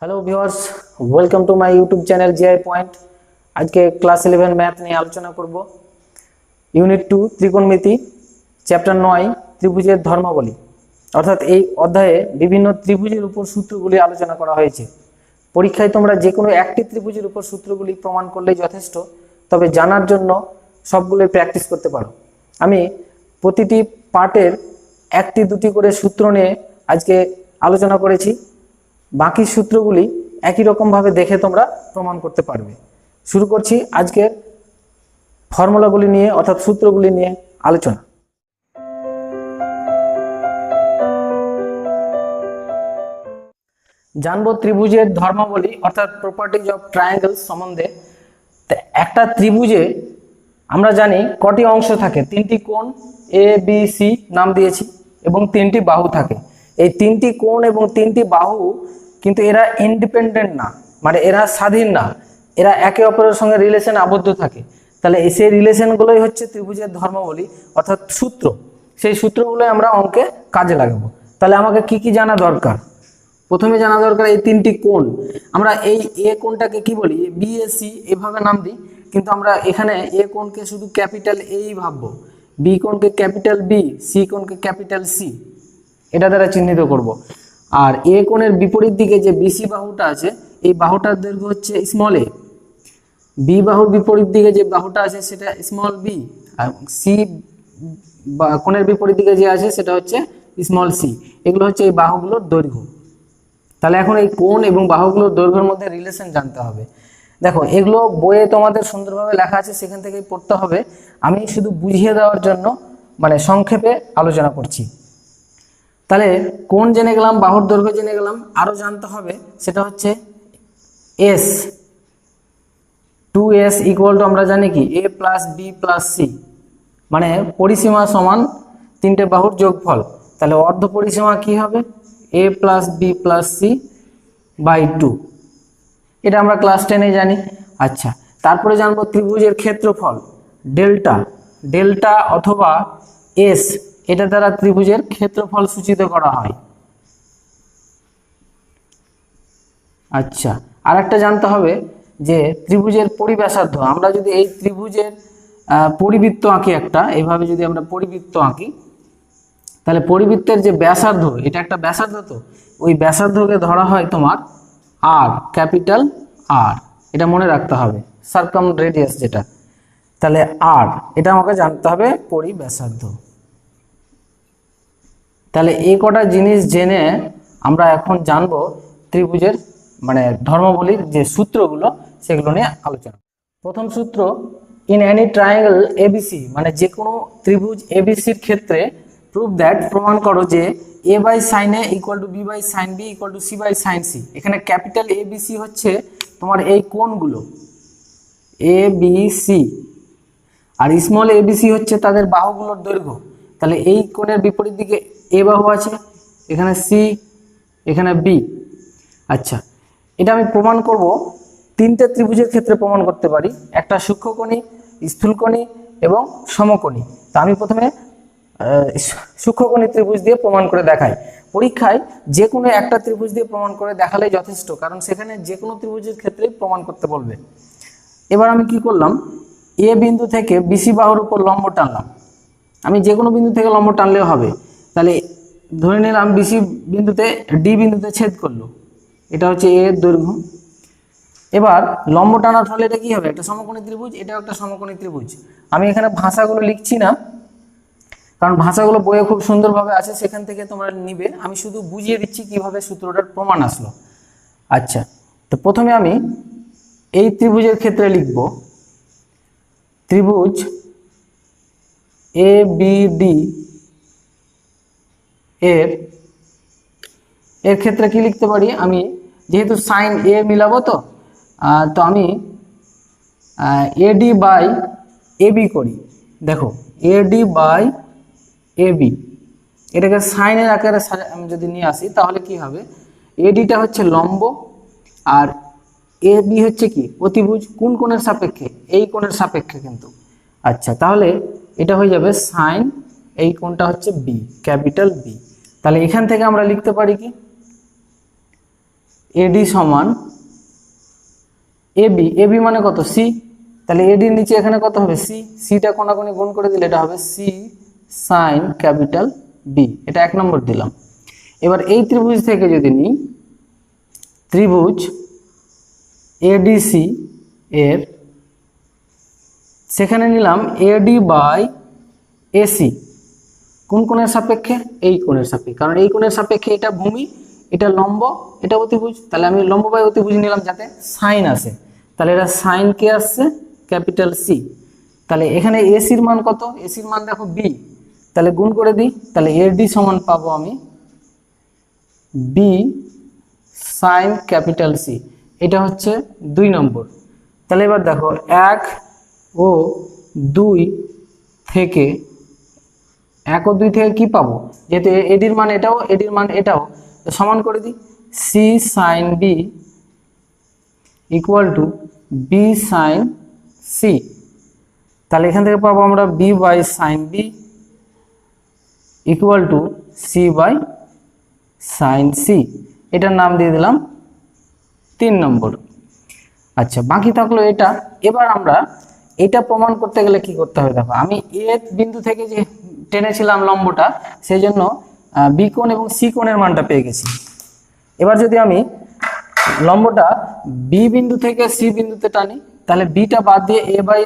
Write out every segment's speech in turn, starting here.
Hello viewers, welcome to my YouTube channel GI point. আজকে class 11 math নিয়ে আলোচনা করব। ইউনিট 2 ত্রিকোণমিতি, চ্যাপ্টার 9 ত্রিভুজের ধর্মাবলী। অর্থাৎ এই অধ্যায়ে বিভিন্ন ত্রিভুজের উপর সূত্রগুলি আলোচনা করা হয়েছে। পরীক্ষায় তোমরা যে কোনো একটি ত্রিভুজের উপর সূত্রগুলি প্রমাণ করলেই যথেষ্ট, তবে জানার জন্য সবগুলোই প্র্যাকটিস করতে পারো। আমি প্রতিটি পার্টের একটি দুটি করে সূত্র নিয়ে আজকে আলোচনা করেছি। বাকি সূত্রগুলি একই রকমভাবে দেখে তোমরা প্রমাণ করতে পারবে। শুরু করছি আজকের ফর্মুলাগুলি নিয়ে, অর্থাৎ সূত্রগুলি নিয়ে আলোচনা। জানবো ত্রিভুজের ধর্মাবলী অর্থাৎ প্রপার্টিজ অফ ট্রায়াঙ্গেলস সম্বন্ধে। একটা ত্রিভুজে আমরা জানি কটি অংশ থাকে, তিনটি কোণ এ বি সি নাম দিয়েছি এবং তিনটি বাহু থাকে। এই তিনটি কোণ এবং তিনটি বাহু কিন্তু এরা ইন্ডিপেন্ডেন্ট না, মানে এরা স্বাধীন না, এরা একে অপরের সঙ্গে রিলেশন আবদ্ধ থাকে। তাহলে সেই রিলেশনগুলোই হচ্ছে ত্রিভুজের ধর্মাবলী অর্থাৎ সূত্র। সেই সূত্রগুলোই আমরা অঙ্কে কাজে লাগাবো। তাহলে আমাকে কি কি জানা দরকার? প্রথমে জানা দরকার এই তিনটি কোণ। আমরা এই এ কোণটাকে কি বলি? বি এ সি এভাবে নাম দিই, কিন্তু আমরা এখানে এ কোণকে শুধু ক্যাপিটাল এই ভাববো, বি কোণকে ক্যাপিটাল বি, সি কোণকে ক্যাপিটাল সি, এটা দ্বারা চিহ্নিত করব। আর এ কোণের বিপরীত দিকে যে বিসি বাহুটা আছে, এই বাহুটার দৈর্ঘ্য হচ্ছে স্মল এ। বি বাহুর বিপরীত দিকে যে বাহুটা আছে সেটা স্মল বি, আর সি কোণের বিপরীত দিকে যে আছে সেটা হচ্ছে স্মল সি। এগুলো হচ্ছে এই বাহুগুলোর দৈর্ঘ্য। তাহলে এখন এই কোণ এবং বাহুগুলোর দৈর্ঘ্যের মধ্যে রিলেশন জানতে হবে। দেখো, এগুলো বইয়ে তোমাদের সুন্দরভাবে লেখা আছে, সেখান থেকেই পড়তে হবে। আমি শুধু বুঝিয়ে দেওয়ার জন্য মানে সংক্ষেপে আলোচনা করছি। তাহলে কোণ জেনে গেলাম, বাহুর দৈর্ঘ্য জেনে গেলাম, আরও জানতে হবে সেটা হচ্ছে এস। 2s ইকুয়াল টু আমরা জানি কি এ প্লাস বি প্লাস সি, মানে পরিসীমা সমান তিনটে বাহুর যোগফল। তাহলে অর্ধ পরিসীমা কি হবে? A plus B plus C by 2। এটা আমরা ক্লাস 10-এ জানি। আচ্ছা, তারপরে জানবো ত্রিভুজের ক্ষেত্রফল ডেল্টা। ডেল্টা অথবা এস, এটা দ্বারা ত্রিভুজের ক্ষেত্রফল সূচিত করা হয়। আচ্ছা, আর একটা জানতে হবে যে ত্রিভুজের পরিব্যাসার্ধ। আমরা যদি এই ত্রিভুজের পরিবৃত্ত আঁকি, একটা এইভাবে যদি আমরা পরিবৃত্ত আঁকি, তাহলে পরিবৃত্তের যে ব্যাসার্ধ, এটা একটা ব্যাসার্ধ, তো ওই ব্যাসার্ধকে ধরা হয় তোমার আর, ক্যাপিটাল আর। এটা মনে রাখতে হবে, সার্কাম রেডিয়াস যেটা। তাহলে আর, এটা আমাকে জানতে হবে পরিব্যাসার্ধ। তাহলে এই কটা জিনিস জেনে আমরা এখন জানবো ত্রিভুজের মানে ধর্মাবলীর যে সূত্রগুলো, সেগুলো নিয়ে আলোচনা। প্রথম সূত্র, ইন অ্যানি ট্রায়াঙ্গেল এবিসি, মানে যে কোনো ত্রিভুজ এবিসির ক্ষেত্রে প্রুভ দ্যাট, প্রমাণ করো যে A by sine A equal to B by sine B equal to C by sine C. এখানে ক্যাপিটাল এ বি সি হচ্ছে তোমার এই কোণগুলো এ বি সি, আর স্মল এ বি সি হচ্ছে তাদের বাহুগুলোর দৈর্ঘ্য। তাহলে এই কোণের বিপরীত দিকে এ বাহু আছে, এখানে সি, এখানে বি। আচ্ছা, এটা আমি প্রমাণ করব তিনটে ত্রিভুজের ক্ষেত্রে প্রমাণ করতে পারি, একটা সূক্ষ্মকোণী, স্থূলকোণী এবং সমকোণী। তা আমি প্রথমে সূক্ষ্মকোণী ত্রিভুজ দিয়ে প্রমাণ করে দেখাই। পরীক্ষায় যে কোনো একটা ত্রিভুজ দিয়ে প্রমাণ করে দেখালেই যথেষ্ট, কারণ সেখানে যে কোনো ত্রিভুজের ক্ষেত্রেই প্রমাণ করতে বলবে। এবার আমি কি করলাম, এ বিন্দু থেকে বিসি বাহুর উপর লম্ব টানলাম। আমি যে কোনো বিন্দু থেকে লম্ব টানলেও হবে। তাহলে ধরে নিলাম বিসি বিন্দুতে ডি বিন্দুতে ছেদ করলো, এটা হচ্ছে এ এর দৈর্ঘ্য। এবার লম্ব টানার ফলে এটা কি হবে? একটা সমকোণী ত্রিভুজ, এটাও একটা সমকোণী ত্রিভুজ। আমি এখানে ভাষাগুলো লিখছি না, কারণ ভাষাগুলো বইয়ে খুব সুন্দরভাবে আছে, সেখান থেকে তোমরা নিবে। আমি শুধু বুঝিয়ে দিচ্ছি কিভাবে সূত্রটার প্রমাণ আসলো। আচ্ছা, তো প্রথমে আমি এই ত্রিভুজের ক্ষেত্রে লিখব ত্রিভুজ এ বি ডি এর ক্ষেত্রে কি লিখতে পারি? আমি যেহেতু সাইন এ মিলাবো, তো আমি এডি বাই এবি করি। দেখো, এডি বাই এবি, এটাকে সাইনের আকারে আমি যদি নিয়ে আসি, তাহলে কি হবে? এডিটা হচ্ছে লম্ব, আর এ বি হচ্ছে কি অতিভুজ। কোন কোণের সাপেক্ষে? এই কোণের সাপেক্ষে কিন্তু। আচ্ছা, তাহলে এটা হয়ে যাবে সাইন, এই কোণটা হচ্ছে বি, ক্যাপিটাল বি। তাহলে এখান থেকে আমরা লিখতে পারি কি এডি সমান এবি, এবি মানে কত সি, তাহলে এডির নিচে এখানে কত হবে সি, সিটা কোনাকুনি গুণ করে দিলে এটা হবে সি সাইন ক্যাপিটাল বি, এটা 1 নম্বর দিলাম। এবার এই ত্রিভুজ থেকে যদি নিই ত্রিভুজ এডিসি এর, সেখানে নিলাম এডি বাই এসি, কোন কোণের সাপেক্ষে, এই কোণের সাপেক্ষে, কারণ এই কোণের সাপেক্ষে এটা ভূমি, এটা লম্ব, এটা অতিভুজ, তাহলে আমি লম্ব বাই অতিভুজ নিলাম যাতে সাইন আসে, তাহলে এটা সাইন কে আসছে ক্যাপিটাল সি। তাহলে এখানে এসির মান কত, এসির মান দেখো বি, তাহলে গুণ করে দিই, তাহলে এডি সমান পাবো আমি বি সাইন ক্যাপিটাল সি, এটা হচ্ছে 2 নম্বর। তাহলে এবার দেখো 1 ও 2 থেকে 1 ও 2 থেকে কি পাবো, যেহেতু এডির মান এটাও, এডির মান এটাও, তো সমান করে দিই, c sine B equal to B sine c. তাহলে এখান থেকে পাবো আমরা b by sine B equal to C by sine c, এটার নাম দিয়ে দিলাম 3 নম্বর। আচ্ছা, বাকি থাকলো এটা। এবার আমরা এটা প্রমাণ করতে গেলে কি করতে হবে, দেখো আমি এ বিন্দু থেকে যে টেনেছিলাম লম্বটা, সেই জন্য বি কোণ এবং সি কোণের মানটা পেয়ে গেছি। এবার যদি আমি লম্বটা বি বিন্দু থেকে সি বিন্দুতে টানি, তাহলে বিটা বাদ দিয়ে এ বাই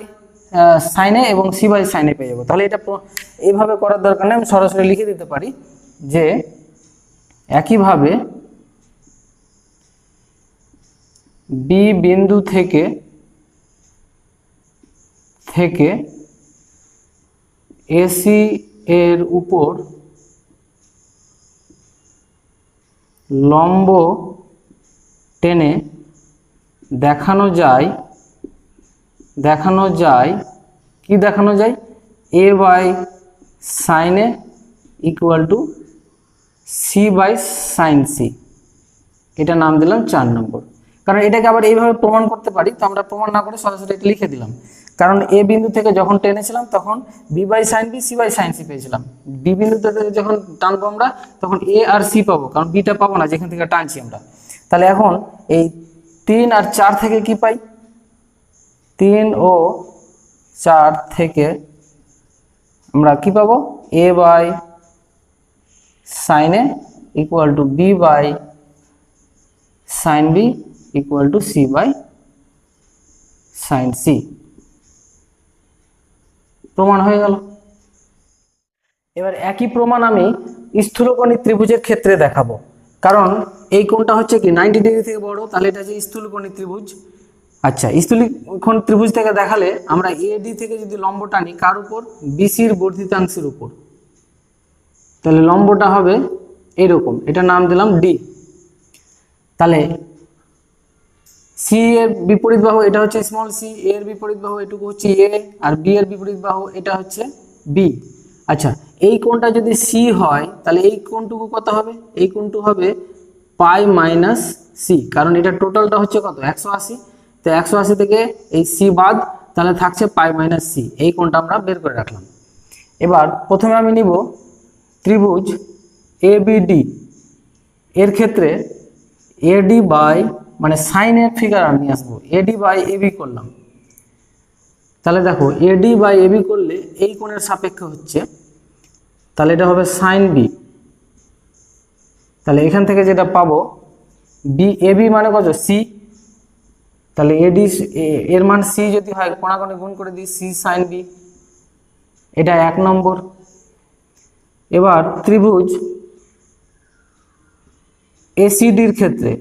সাইনে এবং সি বাই সাইনে পেয়ে যাবো। তাহলে এটা এইভাবে করার দরকার নেই, আমি সরাসরি লিখে দিতে পারি যে একইভাবে বি বিন্দু থেকে এসি এর উপর লম্ব টেনে দেখানো যায় কি দেখানো যায়, A by sine A equal to C by sine C, এটা নাম দিলাম 4 নম্বর। কারণ এটাকে আবার এইভাবে প্রমাণ করতে পারি, তো আমরা প্রমাণ না করে সরাসরি এটা লিখে দিলাম। কারণ এ বিন্দু থেকে যখন টেনেছিলাম তখন b by sine b c by sine c পেয়েছিলাম, বি বিন্দু থেকে যখন টানবো আমরা তখন এ আর সি পাবো, কারণ বিটা পাবো না যেখান থেকে টানছি আমরা। তাহলে এখন এই 3 আর 4 থেকে কি পাই, 3 ও 4 থেকে আমরা কি পাবো, A by sine A equal to B by sine B equal to C by sine C, প্রমাণ হয়ে গেল। এবার একই প্রমাণ আমি স্থূলকোণী ত্রিভুজের ক্ষেত্রে দেখাবো, কারণ এই কোণটা হচ্ছে কি 90 ডিগ্রি থেকে বড়, তাহলে এটা হচ্ছে স্থূলকোণী ত্রিভুজ। আচ্ছা, স্থূলকোণ ত্রিভুজ থেকে দেখালে আমরা এডি থেকে যদি লম্ব টানি কার উপর, বিসির বর্ধিতাংশের উপর, তাহলে লম্বটা হবে এরকম, এটা নাম দিলাম ডি। তাহলে সি এর বিপরীত বাহু এটা হচ্ছে স্মল সি, এ এর বিপরীত বাহু এটুকু হচ্ছে এ, আর বি এর বিপরীত বাহু এটা হচ্ছে বি। আচ্ছা, এই কোণটা যদি সি হয় তাহলে এই কোণটুকু কত হবে, এই কোণটু হবে পাই মাইনাস সি, কারণ এটা টোটালটা হচ্ছে কত 180, তো 180 থেকে এই সি বাদ, তাহলে থাকছে পাই মাইনাস সি, এই কোণটা আমরা বের করে রাখলাম। এবার প্রথমে আমি নিব ত্রিভুজ এবিডি, এর ক্ষেত্রে এডি বাই মানে সাইনের ফিগার আমি আসবো, এডি বাই এবি করলাম। তাহলে দেখো এডি বাই এবি করলে এই কোণের সাপেক্ষে হচ্ছে, তাহলে এটা হবে সাইন বি। তাহলে এখান থেকে যেটা পাবো বি এবি মানে কত সি, তাহলে এডি এর মান সি যদি হয় কোণাকোণে গুণ করে দিই সি সাইন বি, এটা 1 নম্বর। এবার ত্রিভুজ এসিডির ক্ষেত্রে,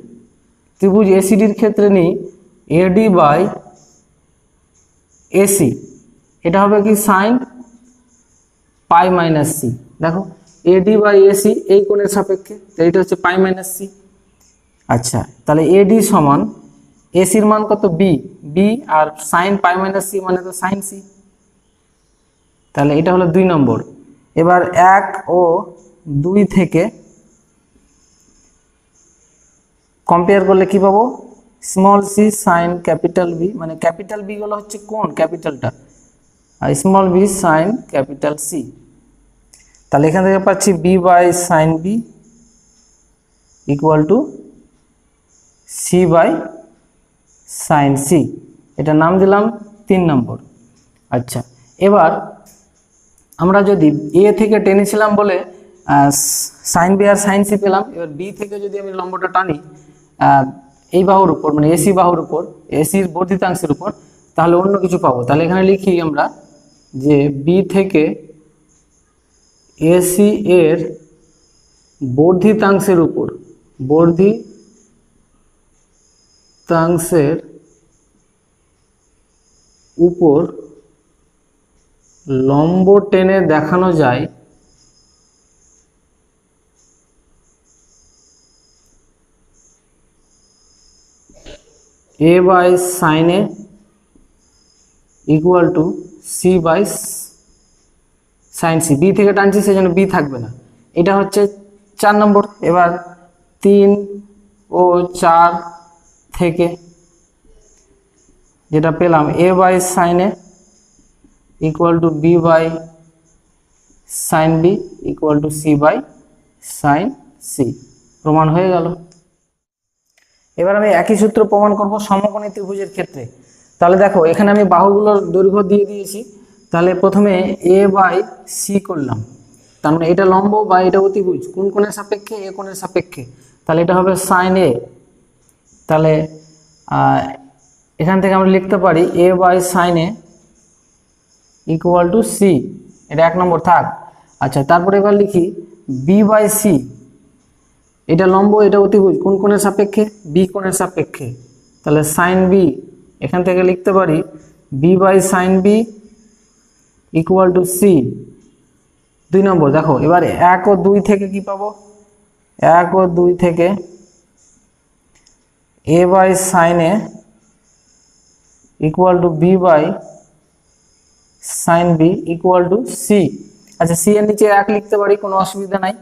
ত্রিভুজ এসিডির ক্ষেত্রে নিই এডি বাই এসি, এটা হবে কি সাইন পাই মাইনাস সি। দেখো এডি বাই এসি এই কোণের সাপেক্ষে, এটা হচ্ছে পাই মাইনাস সি। আচ্ছা, তাহলে এডি সমান এসির মান কত বি, বি আর সাইন পাই মাইনাস সি মানে তো সাইন সি, তাহলে এটা হলো 2 নম্বর। এবার 1 ও 2 থেকে কম্পেয়ার করলে কি পাবো, small C sine capital B, মানে ক্যাপিটাল বি গুলো হচ্ছে কোন ক্যাপিটালটা, আর small B sine capital C. তাহলে এখান থেকে পাচ্ছি B by sine B equal to C by sine C, এটা নাম দিলাম 3 নম্বর। আচ্ছা, এবার আমরা যদি এ থেকে টেনেছিলাম বলে সাইন বি আর সাইন সি পেলাম, এবার বি থেকে যদি আমি লম্বটা টানি এই বাহুর উপর, মানে এসি বাহুর উপর, এসির বর্ধিতাংশের উপর, তাহলে অন্য কিছু পাবো। তাহলে এখানে লিখি আমরা যে বি থেকে এসি এর বর্ধিতাংশের উপর, বর্ধিতাংশের উপর লম্ব টেনে দেখানো যায় A by sine A equal to C by sine C. B থেকে টানছি সেজন্য বি থাকবে না, এটা হচ্ছে 4 নম্বর। এবার 3 ও 4 থেকে যেটা পেলাম A by sine A equal to B by sine B equal to C by sine C, প্রমাণ হয়ে গেল। এবার আমি একই সূত্র প্রমাণ করব সমকোণী ত্রিভুজের ক্ষেত্রে। তাহলে দেখো এখানে আমি বাহুগুলোর দৈর্ঘ্য দিয়ে দিয়েছি, তাহলে প্রথমে এ বাই সি করলাম, তার মানে এটা লম্ব বা এটা অতিভুজ কোন কোণের সাপেক্ষে? এ কোণের সাপেক্ষে, তাহলে এটা হবে সাইন এ। তাহলে এখান থেকে আমরা লিখতে পারি A by sine A equal to C, এটা 1 নম্বর থাক। আচ্ছা, তারপরে এবার লিখি বি বাই সি, এটা লম্ব এটা অতিভুজ কোন কোণের সাপেক্ষে? বি কোণের সাপেক্ষে, তাহলে সাইন বি, এখান থেকে লিখতে পারি b by sine B equal to c. 2 নম্বর দেখো এবার 1 ও 2 থেকে কি পাবো? 1 ও 2 থেকে A by sine A equal to B by sine B equal to C. আচ্ছা, সি এর নিচে 1 লিখতে পারি, কোনো অসুবিধা নাই।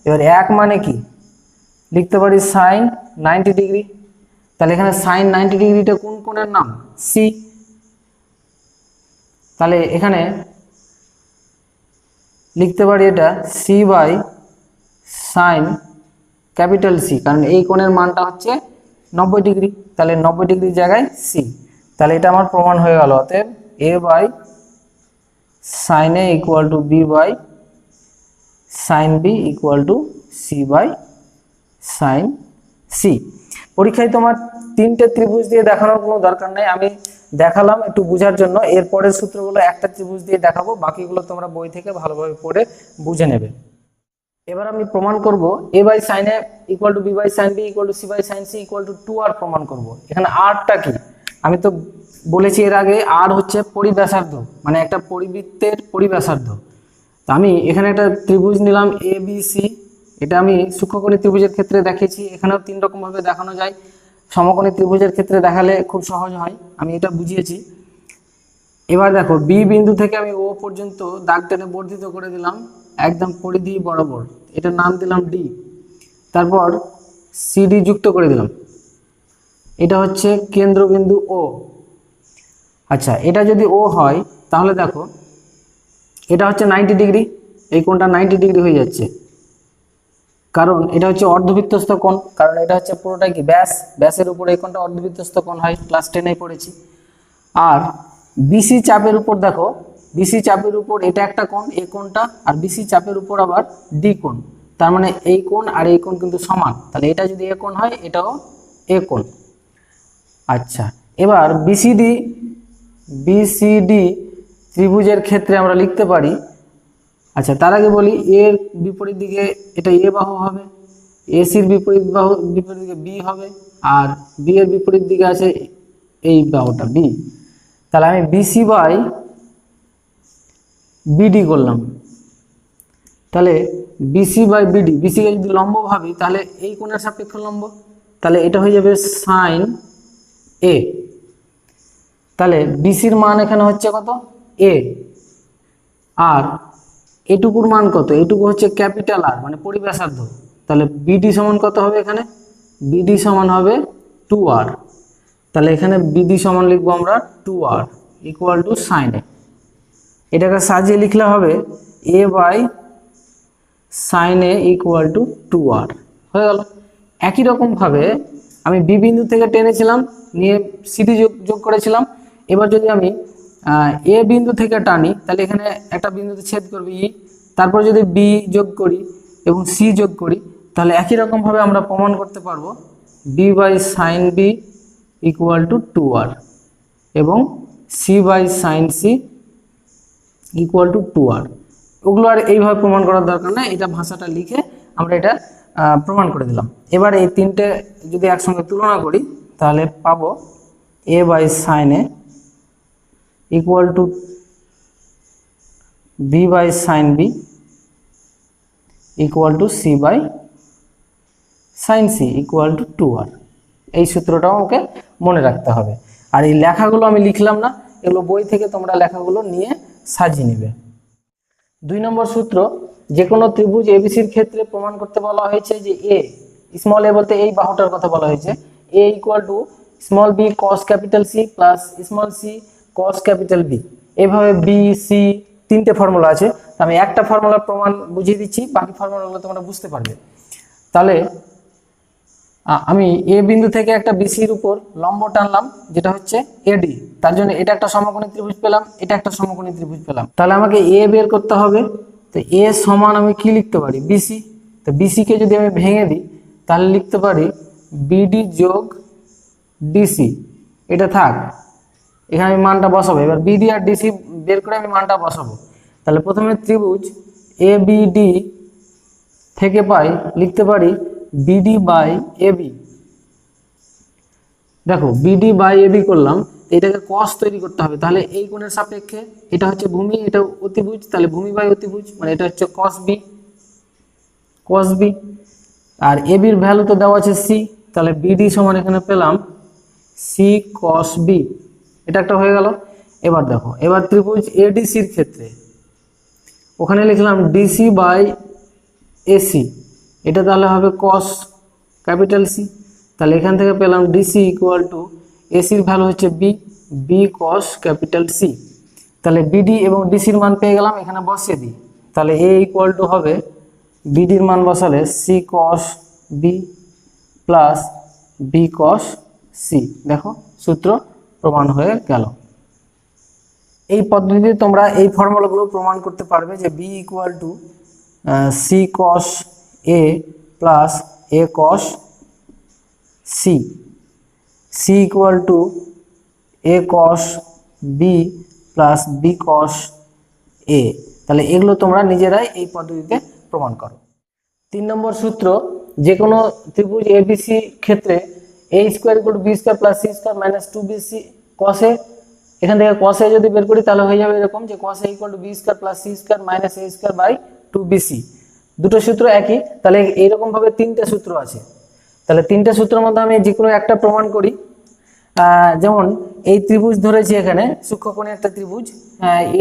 এবার 1 মানে কি? লিখতে পারি সাইন 90 ডিগ্রি, তাহলে এখানে সাইন 90 ডিগ্রিটা কোন কোণের নাম? সি। তাহলে এখানে লিখতে পারি এটা c by sine capital c, কারণ এই কোণের মানটা হচ্ছে 90 ডিগ্রি, তাহলে 90 ডিগ্রির জায়গায় সি। তাহলে এটা আমার প্রমাণ হয়ে গেল। অতএব A by sine A equal to B by sine B equal to C by sine C. পরীক্ষায় তোমার 3টে ত্রিভুজ দিয়ে দেখানোর কোনো দরকার নেই, আমি দেখালাম একটু বোঝার জন্য। এরপরের সূত্রগুলো একটা ত্রিভুজ দিয়ে দেখাবো, বাকিগুলো তোমরা বই থেকে ভালোভাবে পড়ে বুঝে নেবে। এবার আমি প্রমাণ করব A by sine A equal to B by sine B equal to C by sine C equal to 2r প্রমাণ করব। এখানে আরটা কি? আমি তো বলেছি এর আগে আর হচ্ছে পরিব্যাসার্ধ, মানে একটা পরিবৃত্তের পরিব্যাসার্ধ। তো আমি এখানে একটা ত্রিভুজ নিলাম এ বি সি, এটা আমি সূক্ষ্মকোণী ত্রিভুজের ক্ষেত্রে দেখিয়েছি, এখানেও 3 রকম ভাবে দেখানো যায়। সমকোণী ত্রিভুজের ক্ষেত্রে দেখালে খুব সহজ হয়, আমি এটা বুঝিয়েছি। এবার দেখো বি বিন্দু থেকে আমি ও পর্যন্ত দাগ টেনে বর্ধিত করে দিলাম একদম পরিধি বরাবর, এটার নাম দিলাম ডি। তারপর সিডি যুক্ত করে দিলাম, এটা হচ্ছে কেন্দ্রবিন্দু ও। আচ্ছা, এটা যদি ও হয় তাহলে দেখো এটা হচ্ছে 90 ডিগ্রি, এই কোণটা 90 ডিগ্রি হয়ে যাচ্ছে, কারণ এটা হচ্ছে অর্ধবৃত্তস্থ কোণ, কারণ এটা হচ্ছে পুরোটাই কি ব্যাস, ব্যাসের উপর এই কোণটা অর্ধবৃত্তস্থ কোণ হয়, ক্লাস 10-এ পড়েছি। আর বিসি চাপের উপর দেখো, বিসি চাপের উপর এটা একটা কোণ এ কোণটা, আর বিসি চাপের উপর আবার ডি কোণ, তার মানে এই কোণ আর এই কোণ কিন্তু সমান, তাহলে এটা যদি এ কোণ হয় এটাও এ কোণ। আচ্ছা, এবার বিসিডি ত্রিভুজের ক্ষেত্রে আমরা লিখতে পারি। আচ্ছা, তার আগে বলি এর বিপরীত দিকে এটা এ বাহু হবে, এসির বিপরীত দিকে বি হবে, আর বি এর বিপরীত দিকে আছে এই বাহুটা বি। তাহলে আমি বিসি বাই বিডি করলাম। তাহলে বিসি বাই বিডি, বিসিকে যদি লম্ব ভাবি তাহলে এই কোণের সাপেক্ষ লম্ব, তাহলে এটা হয়ে যাবে সাইন এ। তাহলে বিসির মান এখানে হচ্ছে কত? এ। আর এটুকুর মান কত? এটুকু হচ্ছে ক্যাপিটাল আর, মানে পরিব্যাসার্ধ। তাহলে বিডি সমান কত হবে? এখানে বিডি সমান হবে 2r। তাহলে এখানে বিডি সমান লিখবো আমরা 2r ইকুয়াল টু সাইন এ। এটাকে সাজিয়ে লিখলে হবে A by sine A equal to 2r হয়ে গেল। একই রকম ভাবে আমি বি বিন্দু থেকে টেনেছিলাম, নিয়ে সিডি যোগ করেছিলাম। এবার যদি আমি এ বিন্দু থেকে টানি, তাহলে এখানে একটা বিন্দুতে ছেদ করবে ই, তারপর যদি বি যোগ করি এবং সি যোগ করি, তাহলে একই রকমভাবে আমরা প্রমাণ করতে পারবো b by sine B equal to 2r এবং c by sine C equal to 2r। ওগুলো আর এইভাবে প্রমাণ করার দরকার না, এটা ভাষাটা লিখে আমরা এটা প্রমাণ করে দিলাম। এবার এই তিনটে যদি একসঙ্গে তুলনা করি, তাহলে পাবো A by sine A equal to B by sine B equal to C by sine C equal to 2r। এই সূত্রটাও ওকে মনে রাখতে হবে। আর এই লেখাগুলো আমি লিখলাম না, এগুলো বই থেকে তোমরা লেখাগুলো নিয়ে সাজিয়ে নেবে। 2 নম্বর সূত্র, যে কোনো ত্রিভুজ এবিসির ক্ষেত্রে প্রমাণ করতে বলা হয়েছে যে এ, স্মল এ বলতে এই বাহুটার কথা বলা হয়েছে, A equal to small B cos capital C plus small C cos capital B. এইভাবে বি সি তিনটে ফর্মুলা আছে, আমি একটা ফর্মুলার প্রমাণ বুঝিয়ে দিচ্ছি, বাকি ফর্মুলাগুলো তোমরা বুঝতে পারবে। তাহলে আমি এ বিন্দু থেকে একটা বিসির উপর লম্ব টানলাম, যেটা হচ্ছে এডি, তার জন্য এটা একটা সমকোণী ত্রিভুজ পেলাম, এটা একটা সমকোণী ত্রিভুজ পেলাম। তাহলে আমাকে এ বের করতে হবে। তো এ সমান আমি কি লিখতে পারি, বিসি। তো বিসি কে যদি আমি ভেঙে দিই, তাহলে লিখতে পারি বিডি যোগ ডিসি। এটা থাক, এখানে আমি মানটা বসাবো। এবার বিডি আর ডিসি বের করে আমি মানটা বসাবো। তাহলে প্রথমে ত্রিভুজ এ বিডি থেকে পাই, লিখতে পারি বিডি বাই এবি। দেখো বিডি বাই এবি করলাম, এটাকে কস তৈরি করতে হবে। তাহলে এই কোণের সাপেক্ষে এটা হচ্ছে ভূমি, এটা অতিভুজ, তাহলে ভূমি বাই অতিভুজ, মানে এটা হচ্ছে কস বি, কস বি। আর এবির ভ্যালু তো দেওয়া আছে সি, তাহলে বিডি সমান এখানে পেলাম সি কস বি। এটা একটা হয়ে গেল। এবার দেখো, এবার ত্রিভুজ এডিসির ক্ষেত্রে ওখানে লিখলাম ডিসি বাই এসি, এটা তাহলে হবে কস ক্যাপিটাল সি। তাহলে এখান থেকে পেলাম ডিসি ইকুয়াল টু এসির ভ্যালু হচ্ছে B, B cos capital C. তাহলে বিডি এবং ডিসির মান পেয়ে গেলাম, এখানে বসিয়ে দিই। তাহলে এ ইকুয়াল টু হবে বিডির মান বসালে c cos B plus B cos c. দেখো সূত্র প্রমাণ হয়ে গেল। এই পদ্ধতিতে তোমরা এই ফর্মুলাগুলো প্রমাণ করতে পারবে যে B equal to C cos A plus A cos C, C equal to A cos B plus B cos A. তাহলে এগুলো তোমরা নিজেরাই এই পদ্ধতিতে প্রমাণ করো। 3 নম্বর সূত্র, যে কোনো ত্রিভুজ এবিসি ক্ষেত্রে A square equal to B square plus C square minus 2bc cos A. এখান থেকে কস এ যদি বের করি, তাহলে হয়ে যাবে এরকম যে cos A equal to B square plus C square minus A square by 2bc। দুটো সূত্র একই, তাহলে এইরকম ভাবে 3টে সূত্র আছে। তাহলে 3টে সূত্রের মধ্যে আমি যে কোনো একটা প্রমাণ করি। যেমন এই ত্রিভুজ ধরেছি, এখানে সূক্ষ্মকোণী একটা ত্রিভুজ,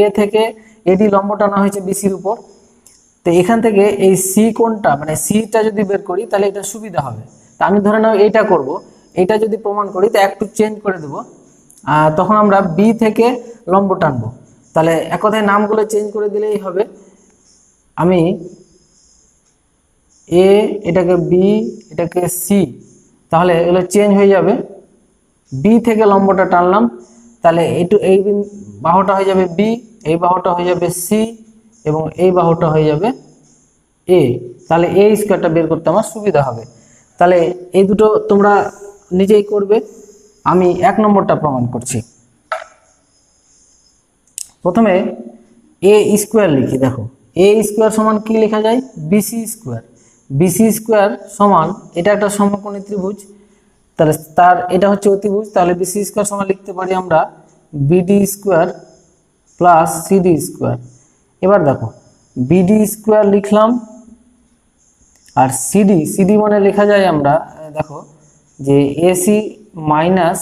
এ থেকে এডি লম্ব টানা হয়েছে বিসির উপর। তো এখান থেকে এই সি কোণটা, মানে সিটা যদি বের করি, তাহলে এটা সুবিধা হবে। তা আমি ধরে নাও এইটা করব, এটা যদি প্রমাণ করি তো একটু চেঞ্জ করে দেব, তখন আমরা বি থেকে লম্ব টানবো। তাহলে এক কথায় নামগুলো চেঞ্জ করে দিলেই হবে। আমি এ, এটাকে বি, এটাকে সি, তাহলে এগুলো চেঞ্জ হয়ে যাবে। বি থেকে লম্বটা টানলাম, তাহলে এই বাহুটা হয়ে যাবে বি, এই বাহুটা হয়ে যাবে সি এবং এই বাহুটা হয়ে যাবে এ। তাহলে এ স্কোয়ারটা বের করতে আমার সুবিধা হবে। তাহলে এই দুটো তোমরা নিজেই করবে। আমি 1 নম্বরটা প্রমাণ করছি। প্রথমে এ স্কোয়ার লিখি। দেখো এ স্কোয়ার সমান কি লেখা যায়, বিসি স্কোয়ার। বিসি স্কোয়ার সমান, এটা একটা সমকোণী ত্রিভুজ, তাহলে তার এটা হচ্ছে অতিভুজ, তাহলে বিসি স্কোয়ার সমান লিখতে পারি আমরা BD square plus CD square. এবার দেখো বিডি স্কোয়ার লিখলাম, আর সিডি, সিডি মানে লেখা যায় আমরা, দেখো যে এসি মাইনাস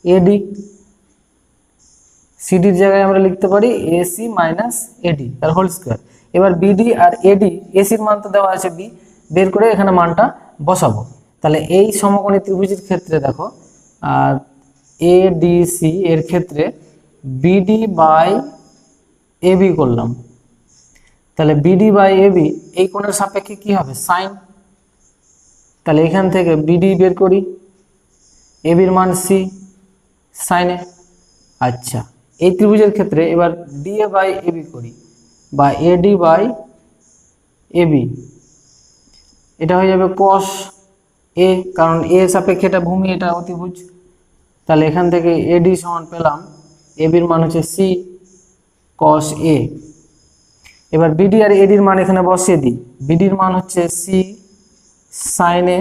এডি, সিডির জায়গায় আমরা লিখতে পারি এসি মাইনাস এডি তার হোল স্কোয়ার। এবার বিডি আর এডি, এসির মান তো দেওয়া আছে বি, বের করে এখানে মানটা বসাবো। তাহলে এই সমকোণী ত্রিভুজের ক্ষেত্রে দেখো এডিসি এর ক্ষেত্রে বিডি বাই এবি করলাম, তাহলে বিডি বাই এবি এই কোণের সাপেক্ষে কি হবে, সাইন। তাহলে এখান থেকে বিডি বের করি, এ বির মান সি সাইন এ। আচ্ছা, এই ত্রিভুজের ক্ষেত্রে এবার ডিএ বাই এবি করি, বা এডি বাই এবি, এটা হয়ে যাবে কস এ, কারণ এ সাপেক্ষে এটা ভূমি, এটা অতিভুজ। তাহলে এখান থেকে এডি সমান পেলাম এবির মান হচ্ছে সি কস এ। এবার বিডি আর এডির মান এখানে বসিয়ে দিই। বিডির মান হচ্ছে সি সাইন এ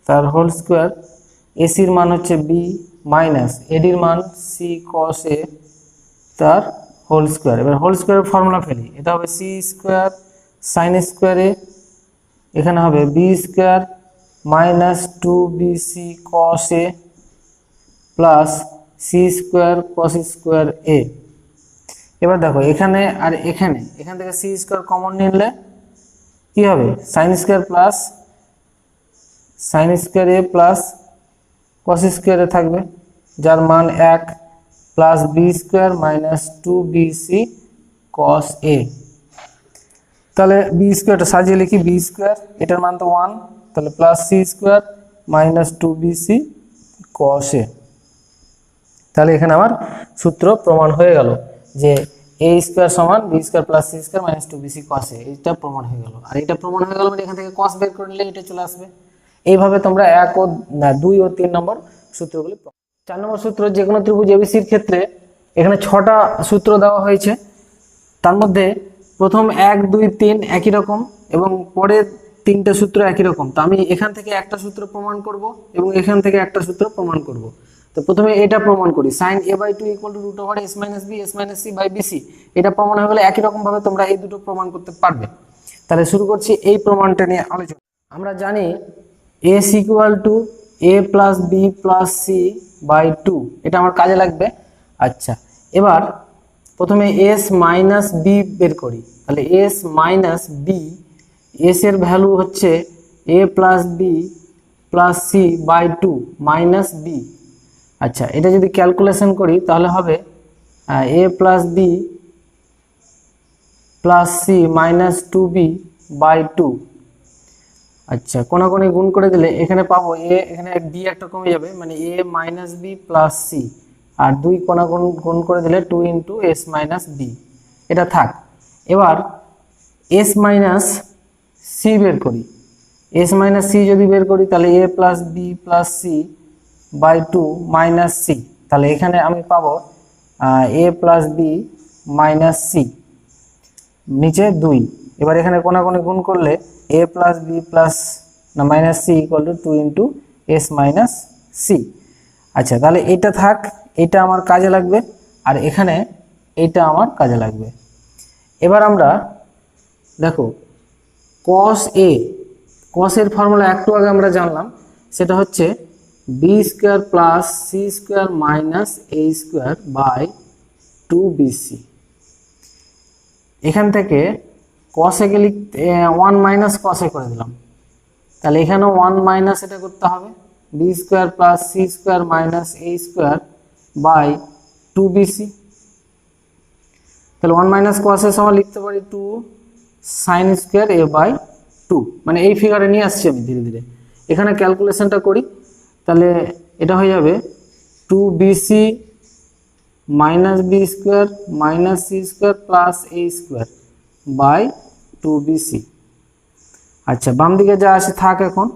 তার হোল স্কোয়ার, এসির মান হচ্ছে বি মাইনাস এডির মান সি কস এ তার হোল স্কোয়ার। এবার হোল স্কোয়ারের ফর্মুলা ফেলি, এটা হবে C square sine square A, এখানে হবে B square minus two B C cos A plus C square cos square A. এবার দেখো এখানে আর এখানে, এখান থেকে সি স্কোয়ার কমন নিলে কি হবে, sine square plus sine square A plus cos square A থাকবে, যার মান 1 plus B square minus two B C cos A. তাহলে বি স্কোয়ারটা সাজিয়ে লিখি, বি স্কোয়ার এটার মান তো 1, তাহলে plus C square minus two B C cos A. তাহলে এখানে আমার সূত্র প্রমাণ হয়ে গেল যে এ স্কোয়ার সমান B square plus C square minus two B C cos A, এটা প্রমাণ হয়ে গেল। আর এটা প্রমাণ হয়ে গেল মানে এখান থেকে কস বের করে নিলে এটা চলে আসবে। এইভাবে তোমরা 1 ও 2 ও 3 নম্বর সূত্রগুলি। 4 নম্বর সূত্র, যে কোনো ত্রিভুজ এবিসির ক্ষেত্রে এখানে 6টা সূত্র দেওয়া হয়েছে। তার মধ্যে প্রথম 1 2 3 একই রকম এবং পরের 3টে সূত্র একই রকম। তো আমি এখান থেকে একটা সূত্র প্রমাণ করব এবং এখান থেকে একটা সূত্র প্রমাণ করব। তো প্রথমে এটা প্রমাণ করি, sin a/2 = √s - b s - c/bc। এটা প্রমাণ হয়ে গেলে একই রকম ভাবে তোমরা এই দুটো প্রমাণ করতে পারবে। তাহলে শুরু করছি এই প্রমাণটা নিয়ে আলোচনা। আমরা জানি s = a + b + c/2, এটা আমার কাজে লাগবে। আচ্ছা, এবার প্রথমে s - b বের করি। তাহলে s - b, s এর ভ্যালু হচ্ছে a + b + c/2 - b। আচ্ছা, এটা যদি ক্যালকুলেশন করি তাহলে হবে a + b + c - 2b/2। আচ্ছা, কোনাকুনি গুণ করে দিলে এখানে পাবো a, এখানে b একটা কমে যাবে, মানে a - b + c, আর 2 কোনাকুনি গুণ করে দিলে 2 × s - b, এটা থাক। এবার s - c বের করি। s - c যদি বের করি তাহলে a + b + c/2 - c, তাহলে এখানে আমি পাবো a + b - c, নিচে 2। এবার এখানে কোনাকুনি গুণ করলে a + b - c = 2 × s - c। আচ্ছা, তাহলে এটা থাক, এটা আমার কাজে লাগবে, আর এখানে এটা আমার কাজে লাগবে। এবার আমরা দেখো cos a, cos এর ফর্মুলা একটু আগে আমরা জানলাম, সেটা হচ্ছে b² + c² - a²/2bc। এখান থেকে cos এ গেলে 1 - cos এ করে দিলাম, তাহলে এখানেও 1 - এটা করতে হবে, b² + c² - a²/2bc। তাহলে 1 - cos এর সমান লিখতে পারি 2 sin² a/2, মানে এই ফিগারে নিয়ে আসছি আমি ধীরে ধীরে। এখানে ক্যালকুলেশনটা করি, তাহলে এটা হয়ে যাবে 2bc - b² - c² + a²/2bc। আচ্ছা, বাম দিকে যা আছে থাক। এখন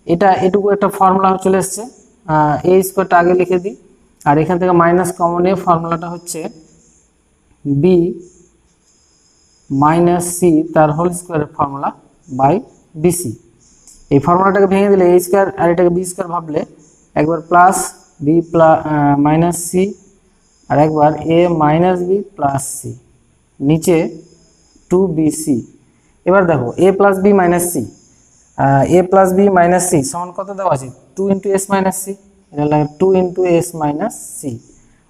এটা এটুকু একটা ফর্মুলা চলে এসছে, a² আগে লিখে দিই, আর এখান থেকে মাইনাস কমন নিয়ে ফর্মুলাটা হচ্ছে b - c তার হোল স্কোয়ারের ফর্মুলা /bc। এই ফর্মুলাটাকে ভেঙে দিলে a² আর এটাকে b² ভাবলে একবার প্লাস b - c আর একবার a - b + c, নিচে 2bc। এবার দেখো a + b - c, a + b - c সমান কত দেওয়া আছে, 2 × s - c, এটা লাগে 2 × s - c,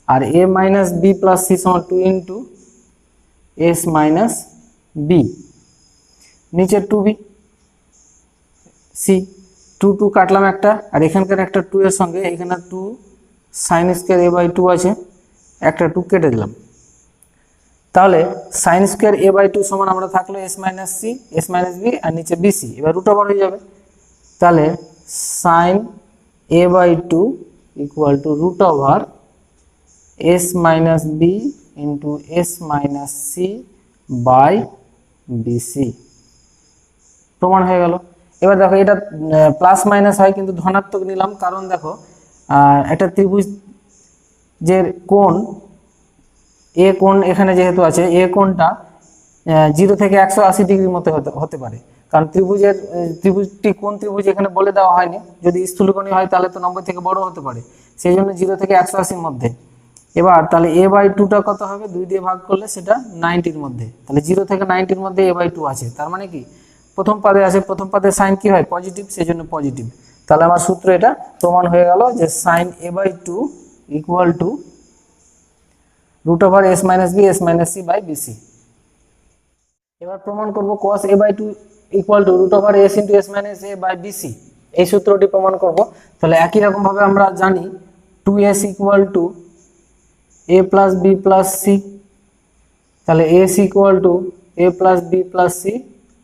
R a - b + c সমান 2 × s - b, নিচে 2b c, 2 2 কাটলাম একটা, আর এখানকার একটা 2 এর সঙ্গে এখানে 2 sin² a/2 আছে, একটা 2 কেটে দিলাম। তাহলে sin² a/2 সমান আমরা থাকলো s - c, s - b আর নিচে bc, এবার √ হয়ে যাবে। তাহলে sin a/2 equal to root over S minus B into S minus C by b c. প্রমাণ হয়ে গেল। এবার দেখো এটা প্লাস মাইনাস হয়, কিন্তু ধনাত্মক নিলাম কারণ দেখো একটা ত্রিভুজ যে কোণ এ কোণ এখানে যেহেতু আছে, এ কোণটা 0 থেকে 180 ডিগ্রির মতো হতে পারে, কারণ ত্রিভুজটি কোন ত্রিভুজ এখানে বলে দেওয়া হয়নি। যদি স্থূলকোণী হয় তাহলে তো 90 থেকে বড় হতে পারে, সেই জন্য 0 থেকে 180 মধ্যে। এবার তাহলে a/2টা কত হবে, 2 দিয়ে ভাগ করলে সেটা 90-র মধ্যে, তাহলে 0 থেকে 90-র মধ্যে a/2 আছে। তার মানে কি প্রথম পাদে আছে, প্রথম পাদের সাইন কি হয়, পজিটিভ, সেই জন্য পজিটিভ। তাহলে আমার সূত্র এটা প্রমাণ হয়ে গেল যে sine a/2 equal to root over S minus B S minus C by b c. এবার প্রমাণ করব cos a/2 equal to root over S into S minus A by b c, এই সূত্রটি প্রমাণ করব। তাহলে একই রকম ভাবে আমরা জানি 2s equal to a plus B plus c, তাহলে s equal to a plus B plus C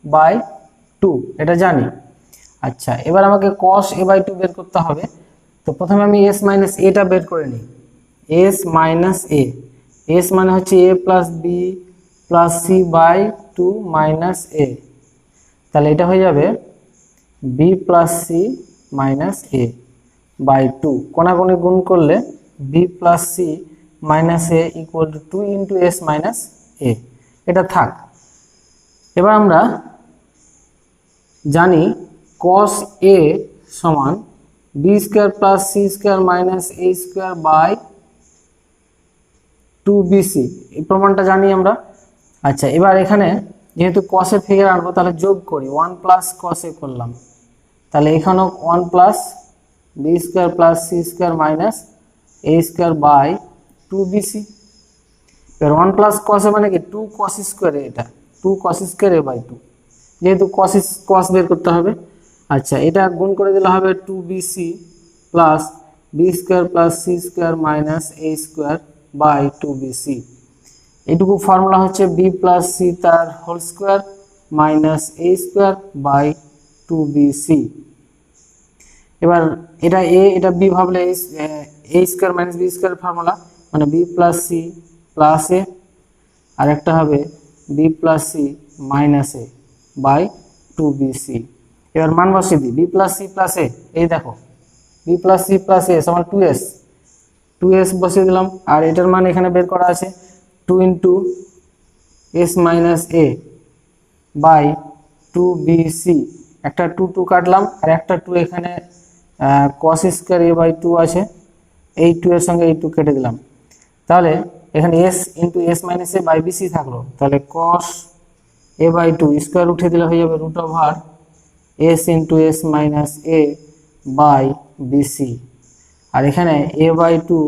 by 2, এটা জানি। আচ্ছা, এবার আমাকে cos a/2 বের করতে হবে। তো প্রথমে আমি s মাইনাস এটা বের করে নিই। s মাইনাস এ, s মানে হচ্ছে a plus B plus C by 2 minus A, তাহলে এটা হয়ে যাবে b plus C minus A by 2, কোণাকুণি গুণ করলে b plus C minus A equal to 2 into S minus A, এটা থাক। এবার আমরা জানি cos a সমান b square plus C square minus A square by 2bc, এই প্রমাণটা জানি আমরা। আচ্ছা, এবার এখানে যেহেতু cos এর ফিগার আনবো, তাহলে যোগ করি, 1 প্লাস cos a করলাম, তাহলে এখানেও 1 plus B square plus C square minus A square by 2bc। এবার 1 প্লাস cos a মানে কি 2 cos স্কোয়ার, এটা 2 cos স্কোয়ার a বাই 2, যেহেতু cos বের করতে হবে। আচ্ছা, এটা গুণ করে দিলে হবে 2bc plus B square plus C square minus A square by 2bc। এইটুকু ফর্মুলা হচ্ছে বি প্লাস সি তার whole square minus A square by 2bc। এবার এটা এ এটা বি ভাবলে A square minus B square formula, মানে B plus C plus A, আর একটা হবে B plus C minus A by 2bc। এবার মান বসিয়ে দিই, B plus C plus A, এই দেখো বি প্লাস সি প্লাস এ সমান 2s বসিয়ে দিলাম, আর এটার মান এখানে বের করা আছে 2 into S minus A by 2bc। একটা 2 কাটলাম, আর একটা 2 এখানে cos স্কোয়ার a বাই 2 আছে, এই 2 এর সঙ্গে এই 2 কেটে দিলাম, তাহলে এখানে s into S minus A by b c থাকলো, তাহলে cos a বাই 2 স্কোয়ার উঠে দিলে হয়ে যাবে root over S into S minus A by BC. আর এখানে a বাই 2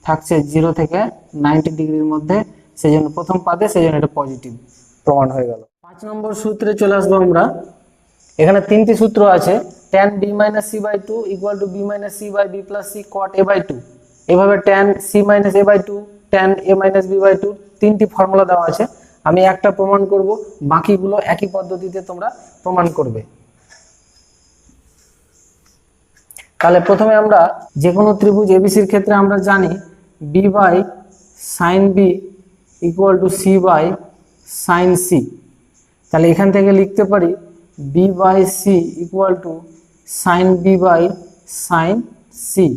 থাকছে 0 থেকে 90 ডিগ্রির মধ্যে, সেই জন্য প্রথম পাদে, সেই জন্য এটা পজিটিভ, প্রমাণ হয়ে গেল। 5 নম্বর সূত্রে চলে আসবো আমরা। এখানে 3টি সূত্র আছে, tan b minus C by 2 equal to b minus C by b plus c cot a by 2, এইভাবে tan c minus a by 2, tan a minus b by 2, 3টি ফর্মুলা দেওয়া আছে। আমি একটা প্রমাণ করব, বাকিগুলো একই পদ্ধতিতে তোমরা প্রমাণ করবে। তাহলে প্রথমে আমরা যে কোনো ত্রিভুজ এবিসির ক্ষেত্রে আমরা জানি b by sine B equal to C by sine c, তাহলে এখান থেকে লিখতে পারি b by c equal to sine b by sine c.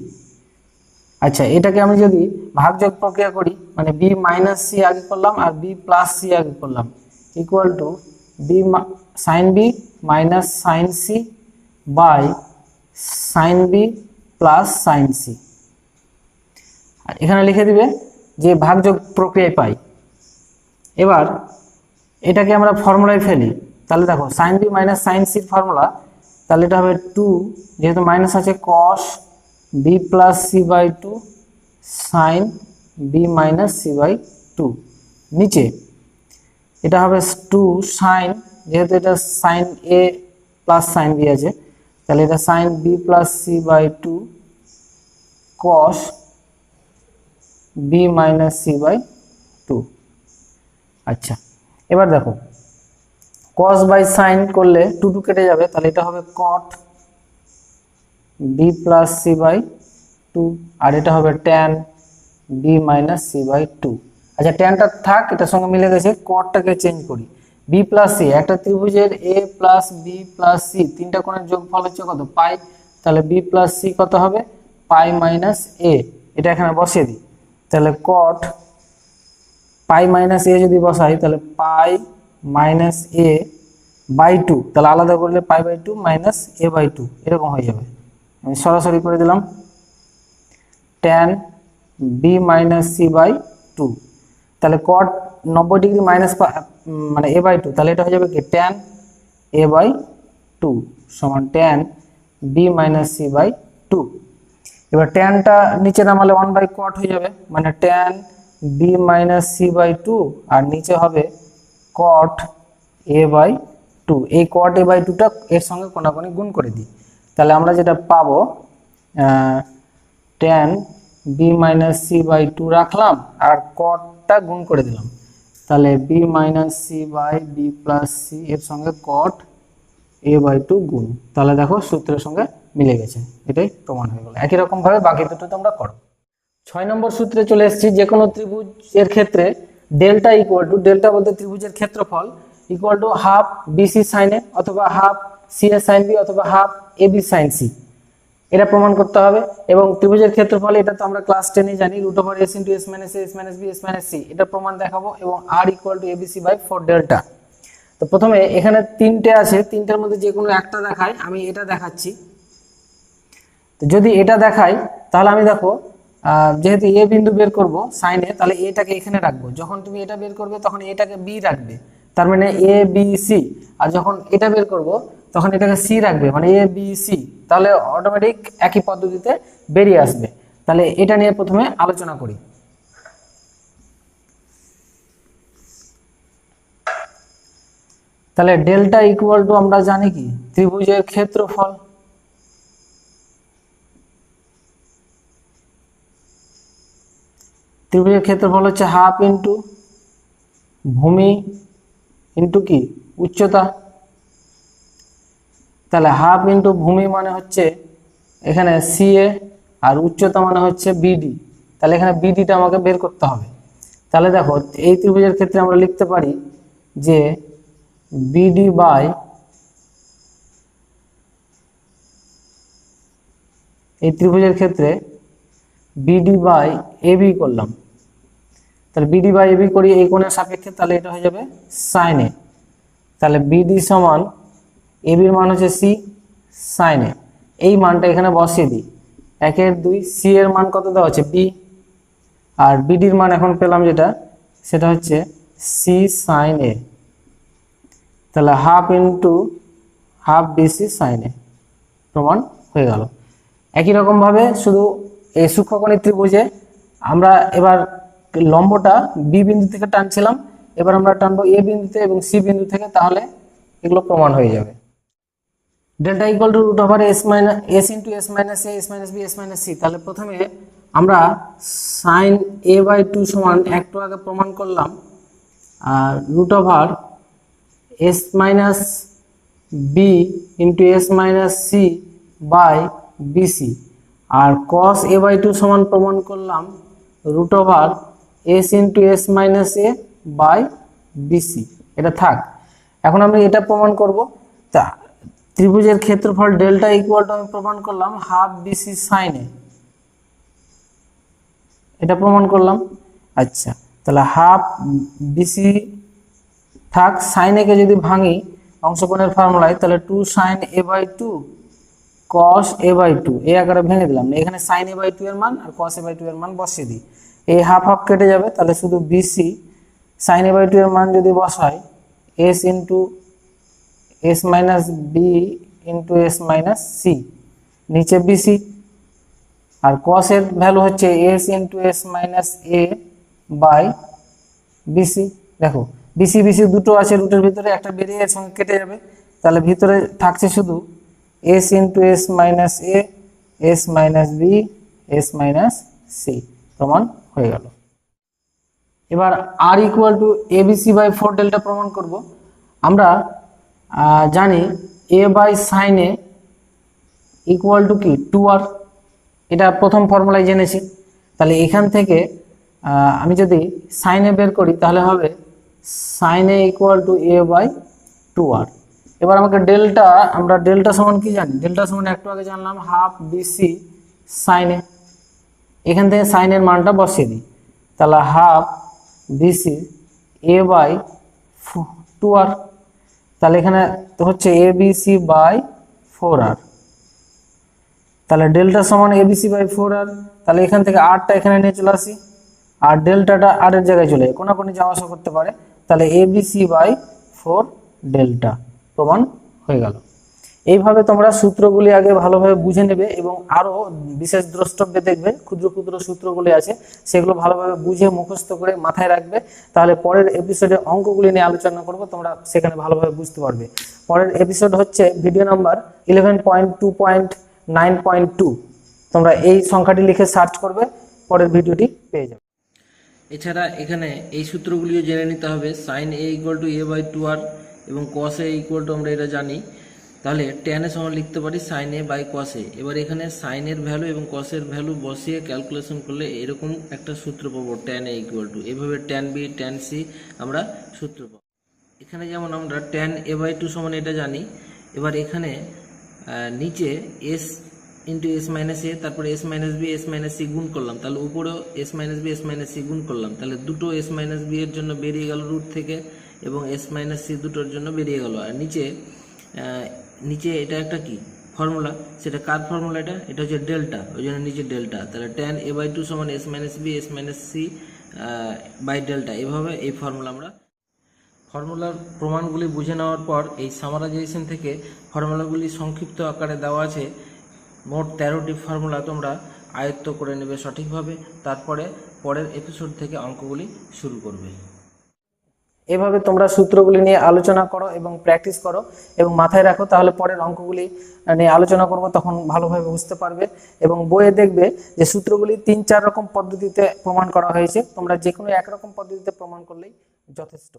আচ্ছা, এটাকে আমি যদি ভাগযোগ প্রক্রিয়া করি, মানে b মাইনাস সি আগে করলাম আর b প্লাস সি আগে করলাম, equal to B sine B minus sine C by sine B plus sine C. আর এখানে লিখে দিবে যে ভাগযোগ প্রক্রিয়ায় পাই। এবার এটাকে আমরা ফর্মুলায় ফেলি, তাহলে দেখো সাইন বি মাইনাস সাইন সির ফর্মুলা, তাহলে এটা হবে 2, যেহেতু মাইনাস আছে cos b plus C by 2 sine B minus C by 2, নিচে এটা হবে 2 সাইন, যেহেতু এটা sine a plus sine b আছে, তাহলে এটা sine B plus C by 2 cos b minus C by 2। আচ্ছা, এবার দেখো cos বাই সাইন করলে 2 কেটে যাবে, তাহলে এটা হবে cot b plus C by 2 2 আর এটা হবে tan b minus C by 2। আচ্ছা ট্যানটা থাক, এটার সঙ্গে মিলে গেছে, কটটাকে চেঞ্জ করি। বি প্লাস সি, একটা ত্রিভুজের a plus B plus c তিনটা কোণের যোগফল হচ্ছে কত পাই, তাহলে বি প্লাস সি কত হবে পাই মাইনাস এ। এটা এখানে বসিয়ে দিই, তাহলে কট পাই মাইনাস এ যদি বসাই তাহলে পাই মাইনাস এ বাই 2, তাহলে আলাদা করলে pi by 2 minus A by 2 এরকম হয়ে যাবে। আমি সরাসরি করে দিলাম tan b minus C by 2, তাহলে কট 90 ডিগ্রি মাইনাস মানে এ বাই 2, তাহলে এটা হয়ে যাবে কি tan এ বাই 2 সমান tan b minus C by 2। এবার ট্যানটা নিচে নামালে 1 বাই কট হয়ে যাবে, মানে tan b minus C by 2 আর নিচে হবে কট এ বাই 2। এই কট এ বাই 2টা এর সঙ্গে কোনাকুনি গুণ করে দিই, তাহলে আমরা যেটা পাবো tan b minus C by 2 রাখলাম আর কটটা গুণ করে দিলাম, তাহলে b minus C by b plus c এর সঙ্গে কট এ বাই 2 গুণ, তাহলে দেখো সূত্রের সঙ্গে মিলে গেছে, এটাই প্রমাণ হয়ে গেল। একই রকম ভাবে বাকি দুটো তোমরা করো। 6 নম্বর সূত্রে চলে এসেছি, যে কোনো ত্রিভুজের ক্ষেত্রে ডেল্টা ইকুয়াল টু, ডেল্টা বলতে ত্রিভুজের ক্ষেত্রফল, equal to half BC sine A অথবা half C A sine B অথবা half A B sine C, এটা প্রমাণ করতে হবে। এবং ত্রিভুজের ক্ষেত্রফল এটা তো আমরা ক্লাস 10 এ জানি, root over S into S minus A S minus B S minus C, এটা প্রমাণ দেখাবো। এবং R equal to ABC by 4 delta. তো প্রথমে এখানে তিনটে আছে, তিনটার মধ্যে যে কোনো একটা দেখাই, আমি এটা দেখাচ্ছি। তো যদি এটা দেখাই তাহলে আমি দেখো যেহেতু এ বিন্দু বের করব সাইনে, তাহলে এটাকে এখানে রাখবো, যখন তুমি এটা বের করবে তখন এটাকে বি রাখবে, তার মানে এ বি সি। আর যখন এটা বের করব তখন এটাকে সি রাখবে, মানে এ বি সি, তাহলে অটোমেটিক একই পদ্ধতিতে বেরিয়ে আসবে। তাহলে এটা নিয়ে প্রথমে আলোচনা করি। তাহলে ডেল্টা ইকুয়াল টু আমরা জানি কি ত্রিভুজের ক্ষেত্রফল, ত্রিভুজের ক্ষেত্রফল হচ্ছে হাফ ইন্টু ভূমি ইন্টু কি উচ্চতা। তাহলে হাফ ইন্টু ভূমি মানে হচ্ছে এখানে সি এ আর উচ্চতা মানে হচ্ছে বিডি, তাহলে এখানে বিডিটা আমাকে বের করতে হবে। তাহলে দেখো এই ত্রিভুজের ক্ষেত্রে আমরা লিখতে পারি যে বিডি বাই এই ত্রিভুজের ক্ষেত্রে বিডি বাই এবি করলাম, তাহলে বিডি বাই এবি করি এই কোণের সাপেক্ষে, তাহলে এটা হয়ে যাবে সাইন এ। তাহলে বিডি সমান এবির মান হচ্ছে সি সাইন এ, এই মানটা এখানে বসিয়ে দিই। 1/2 সি এর মান কত দেওয়া হচ্ছে বি, আর বিডির মান এখন পেলাম যেটা সেটা হচ্ছে সি সাইন এ, তাহলে half into half BC sine A, প্রমাণ হয়ে গেল। একই রকম ভাবে শুধু এই সূক্ষ্মকোণী ত্রিভুজে আমরা এবার লম্বটা বি বিন্দু থেকে টানছিলাম, এবার আমরা টানবো এ বিন্দুতে এবং সি বিন্দু থেকে, তাহলে এগুলো প্রমাণ হয়ে যাবে। Delta equal to root over S minus s into S minus A S minus B S minus c. তাহলে প্রথমে আমরা সাইন এ বাই 2 সমান একটু আগে প্রমাণ করলাম আর root over S minus B into S minus C by BC, আর কস এ বাই 2 সমান প্রমাণ করলাম root over S into S minus A by BC. এটা থাক, এখন আমি এটা প্রমাণ করব। তা ত্রিভুজের ক্ষেত্রফল ডেল্টা ইকুয়াল টু আমি প্রমাণ করলাম হাফ বিসি সাইন এ, এটা প্রমাণ করলাম। আচ্ছা তাহলে হাফ বিসি থাক, সাইন এ কে যদি ভাঙি অংশকোণের ফর্মুলায়, তাহলে 2 sine a by 2 cos A by 2 এই আকারে ভেঙে দিলাম, এখানে সাইন এ বাই 2 এর মান আর কস এ বাই 2 এর মান বসিয়ে দিই, এই হাফ হাফ কেটে যাবে, তাহলে শুধু বিসি সাইন এ বাই 2 এর মান যদি বসাই s into S minus B into S minus c, নিচে বিসি, আর কস এর ভ্যালু হচ্ছে s into S minus A by b c. দেখো বিসি বিসি দুটো আছে রুটের ভিতরে, একটা বেরিয়ে এর সঙ্গে কেটে যাবে, তাহলে ভিতরে থাকছে শুধু s into S minus A S minus B S minus c, প্রমাণ হয়ে গেল। এবার R equal to ABC by 4 delta প্রমাণ করব। আমরা জানি a by sine A equal to কি 2r, এটা প্রথম ফর্মুলায় জেনেছি। তাহলে এখান থেকে আমি যদি সাইন এ বের করি তাহলে হবে sine A equal to a by 2r। এবার আমাকে ডেল্টা, আমরা ডেল্টা সমান কি জানি, ডেল্টা সমান একটু আগে জানলাম হাফ বিসি সাইন এ। এখান থেকে সাইনের মানটা বসিয়ে দিই, তাহলে half BC A by 2r। তাহলে এখানে হচ্ছে এ বিসি বাই 4r। তাহলে ডেল্টা সমান এ বিসি বাই 4r। তাহলে এখান থেকে আরটা এখানে নিয়ে চলে আসি, আর ডেল্টাটা আর এর জায়গায় চলে যায়, কোনাকুনি যাওয়া আসা করতে পারে। তাহলে এ বিসি বাই 4 ডেল্টা প্রমাণ হয়ে গেল। এইভাবে তোমরা সূত্রগুলি আগে ভালোভাবে বুঝে নেবে এবং আরও বিশেষ দ্রষ্টব্য দেখবে, ক্ষুদ্র ক্ষুদ্র সূত্রগুলি আছে সেগুলো ভালোভাবে বুঝে মুখস্থ করে মাথায় রাখবে। তাহলে পরের এপিসোডে অঙ্কগুলি নিয়ে আলোচনা করব, তোমরা সেখানে ভালোভাবে বুঝতে পারবে। পরের এপিসোড হচ্ছে ভিডিও নাম্বার 11.2.9.2। তোমরা এই সংখ্যাটি লিখে সার্চ করবে, পরের ভিডিওটি পেয়ে যাবে। এছাড়া এখানে এই সূত্রগুলিও জেনে নিতে হবে। Sine A equal to a by 2r এবং কস এ ইকুয়াল টু আমরা এটা জানি, তাহলে ট্যান এ সমান লিখতে পারি সাইন এ বাই কস এ। এবার এখানে সাইনের ভ্যালু এবং কসের ভ্যালু বসিয়ে ক্যালকুলেশন করলে এরকম একটা সূত্র পাবো, ট্যান এ ইকুয়াল টু, এভাবে ট্যান বি ট্যান সি আমরা সূত্র পাবো। এখানে যেমন আমরা ট্যান এ বাই 2 সমান এটা জানি। এবার এখানে নিচে s into S minus a, তারপরে s minus B S minus c গুণ করলাম, তাহলে উপরেও s minus B S minus c গুণ করলাম, তাহলে দুটো এস মাইনাস বি এর জন্য বেরিয়ে গেল রুট থেকে, এবং এস মাইনাস সি দুটোর জন্য বেরিয়ে গেল। আর নিচে এটা একটা কি ফর্মুলা, সেটা কার ফর্মুলা, এটা হচ্ছে ডেল্টা, ওই জন্য নিচে ডেল্টা। তাহলে ট্যান এ বাই 2 সমান s minus B S minus C by delta. এভাবে এই ফর্মুলা আমরা ফর্মুলার প্রমাণগুলি বুঝে নেওয়ার পর এই সামারাইজেশন থেকে ফর্মুলাগুলি সংক্ষিপ্ত আকারে দেওয়া আছে। মোট 13টি ফর্মুলা তোমরা আয়ত্ত করে নেবে সঠিকভাবে, তারপরে পরের এপিসোড থেকে অঙ্কগুলি শুরু করবে। এভাবে তোমরা সূত্রগুলি নিয়ে আলোচনা করো এবং প্র্যাকটিস করো এবং মাথায় রাখো, তাহলে পরের অঙ্কগুলি নিয়ে আলোচনা করব তখন ভালোভাবে বুঝতে পারবে। এবং বইয়ে দেখবে যে সূত্রগুলি 3-4 রকম পদ্ধতিতে প্রমাণ করা হয়েছে, তোমরা যে কোনো একরকম পদ্ধতিতে প্রমাণ করলেই যথেষ্ট।